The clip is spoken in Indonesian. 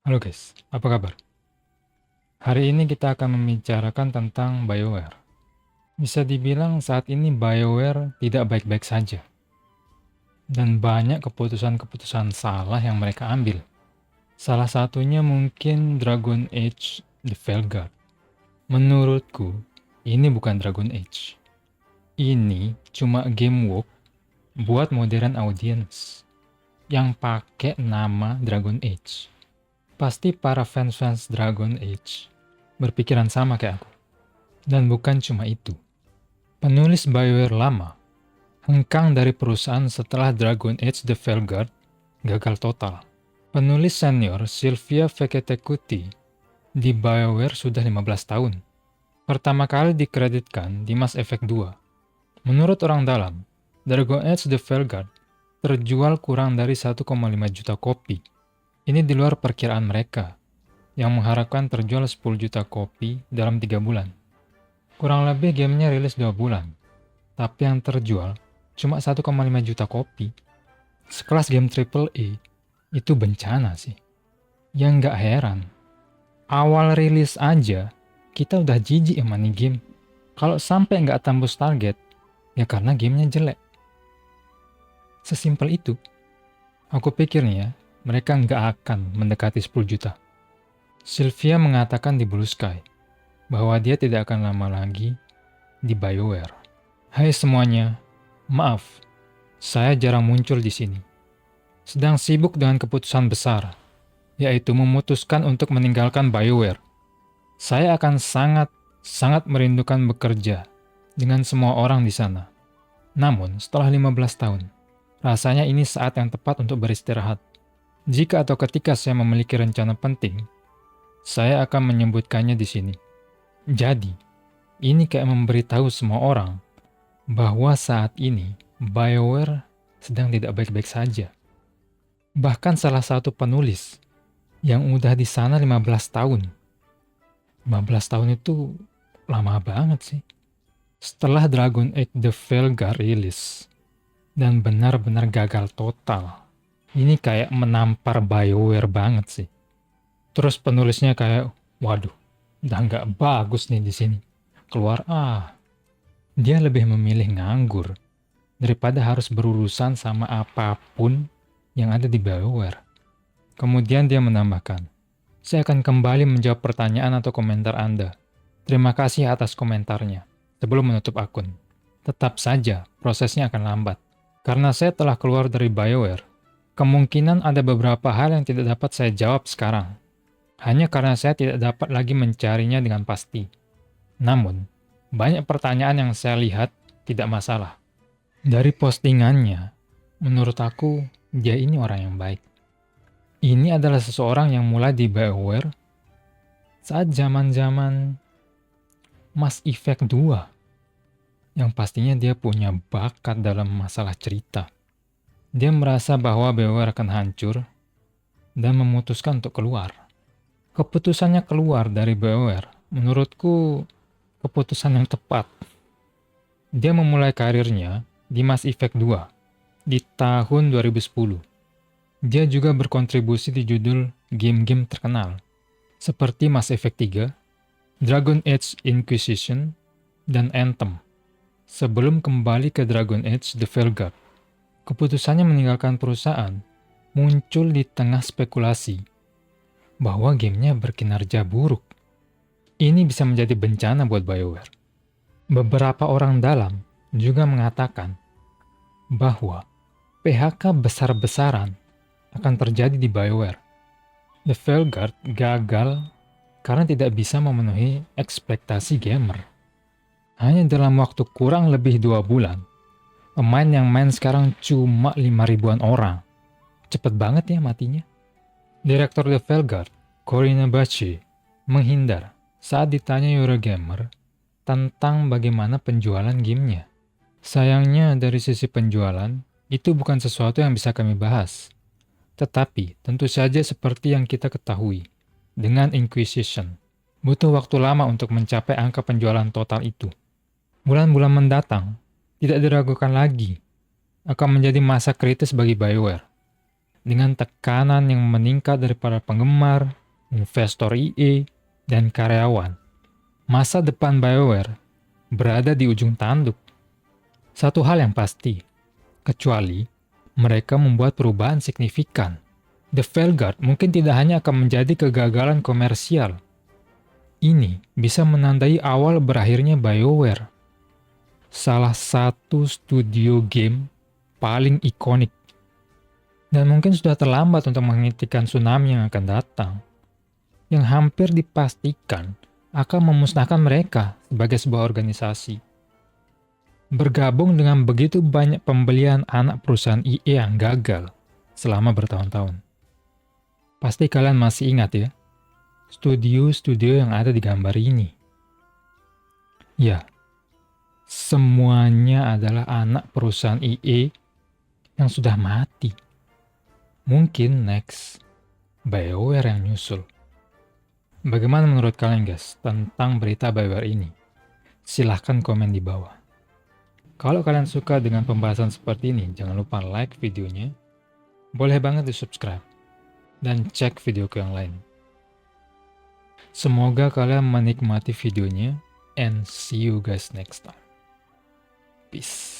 Halo guys, apa kabar? Hari ini kita akan membicarakan tentang BioWare. Bisa dibilang saat ini BioWare tidak baik-baik saja. Dan banyak keputusan-keputusan salah yang mereka ambil. Salah satunya mungkin Dragon Age The Veilguard. Menurutku, ini bukan Dragon Age. Ini cuma game work buat modern audience yang pakai nama Dragon Age. Pasti para fans-fans Dragon Age berpikiran sama kayak aku. Dan bukan cuma itu. Penulis BioWare lama hengkang dari perusahaan setelah Dragon Age The Veilguard gagal total. Penulis senior Sylvia Fekete-Kuti di BioWare sudah 15 tahun. Pertama kali dikreditkan di Mass Effect 2. Menurut orang dalam, Dragon Age The Veilguard terjual kurang dari 1,5 juta kopi. Ini di luar perkiraan mereka, yang mengharapkan terjual 10 juta kopi dalam 3 bulan. Kurang lebih gamenya rilis 2 bulan, tapi yang terjual cuma 1,5 juta kopi. Sekelas game AAA, itu bencana sih. Yang nggak heran, awal rilis aja, kita udah jijik sama nih game. Kalau sampai nggak tembus target, ya karena gamenya jelek. Sesimpel itu. Aku pikir nih ya, mereka nggak akan mendekati 10 juta. Sylvia mengatakan di Blue Sky, bahwa dia tidak akan lama lagi di BioWare. Hai semuanya, maaf, saya jarang muncul di sini. Sedang sibuk dengan keputusan besar, yaitu memutuskan untuk meninggalkan BioWare. Saya akan sangat merindukan bekerja dengan semua orang di sana. Namun, setelah 15 tahun, rasanya ini saat yang tepat untuk beristirahat. Jika atau ketika saya memiliki rencana penting, saya akan menyebutkannya di sini. Jadi, ini kayak memberitahu semua orang bahwa saat ini BioWare sedang tidak baik-baik saja. Bahkan salah satu penulis yang udah di sana 15 tahun. 15 tahun itu lama banget sih. Setelah Dragon Age The Veilguard rilis dan benar-benar gagal total. Ini kayak menampar BioWare banget sih. Terus penulisnya kayak, waduh, udah nggak bagus nih di sini. Keluar Dia lebih memilih nganggur daripada harus berurusan sama apapun yang ada di BioWare. Kemudian dia menambahkan, saya akan kembali menjawab pertanyaan atau komentar Anda. Terima kasih atas komentarnya. Sebelum menutup akun. Tetap saja prosesnya akan lambat. Karena saya telah keluar dari BioWare, kemungkinan ada beberapa hal yang tidak dapat saya jawab sekarang. Hanya karena saya tidak dapat lagi mencarinya dengan pasti. Namun, banyak pertanyaan yang saya lihat tidak masalah. Dari postingannya, menurut aku, dia ini orang yang baik. Ini adalah seseorang yang mulai di BioWare saat zaman-zaman Mass Effect 2. Yang pastinya dia punya bakat dalam masalah cerita. Dia merasa bahwa BioWare akan hancur dan memutuskan untuk keluar. Keputusannya keluar dari BioWare, menurutku keputusan yang tepat. Dia memulai karirnya di Mass Effect 2 di tahun 2010. Dia juga berkontribusi di judul game-game terkenal seperti Mass Effect 3, Dragon Age Inquisition, dan Anthem. Sebelum kembali ke Dragon Age The Veilguard, keputusannya meninggalkan perusahaan muncul di tengah spekulasi bahwa gamenya berkinerja buruk. Ini bisa menjadi bencana buat BioWare. Beberapa orang dalam juga mengatakan bahwa PHK besar-besaran akan terjadi di BioWare. The Veilguard gagal karena tidak bisa memenuhi ekspektasi gamer. Hanya dalam waktu kurang lebih 2 bulan, pemain yang main sekarang cuma 5.000-an orang. Cepet banget ya matinya. Direktur The Veilguard, Corinna Bachchi, menghindar saat ditanya Eurogamer tentang bagaimana penjualan gamenya. Sayangnya dari sisi penjualan, itu bukan sesuatu yang bisa kami bahas. Tetapi tentu saja seperti yang kita ketahui, dengan Inquisition, butuh waktu lama untuk mencapai angka penjualan total itu. Bulan-bulan mendatang, tidak diragukan lagi, akan menjadi masa kritis bagi BioWare. dengan tekanan yang meningkat dari para penggemar, investor EA, dan karyawan. Masa depan BioWare berada di ujung tanduk. Satu hal yang pasti, kecuali mereka membuat perubahan signifikan, The Veilguard mungkin tidak hanya akan menjadi kegagalan komersial. Ini bisa menandai awal berakhirnya BioWare, salah satu studio game paling ikonik. Dan mungkin sudah terlambat untuk menghentikan tsunami yang akan datang, yang hampir dipastikan akan memusnahkan mereka sebagai sebuah organisasi. Bergabung dengan begitu banyak pembelian anak perusahaan EA yang gagal selama bertahun-tahun. Pasti kalian masih ingat ya, studio-studio yang ada di gambar ini. Ya, semuanya adalah anak perusahaan EA yang sudah mati. Mungkin next, BioWare yang nyusul. Bagaimana menurut kalian guys tentang berita BioWare ini? Silahkan komen di bawah. Kalau kalian suka dengan pembahasan seperti ini, jangan lupa like videonya. Boleh banget di subscribe. Dan cek videoku yang lain. Semoga kalian menikmati videonya. And see you guys next time. Peace.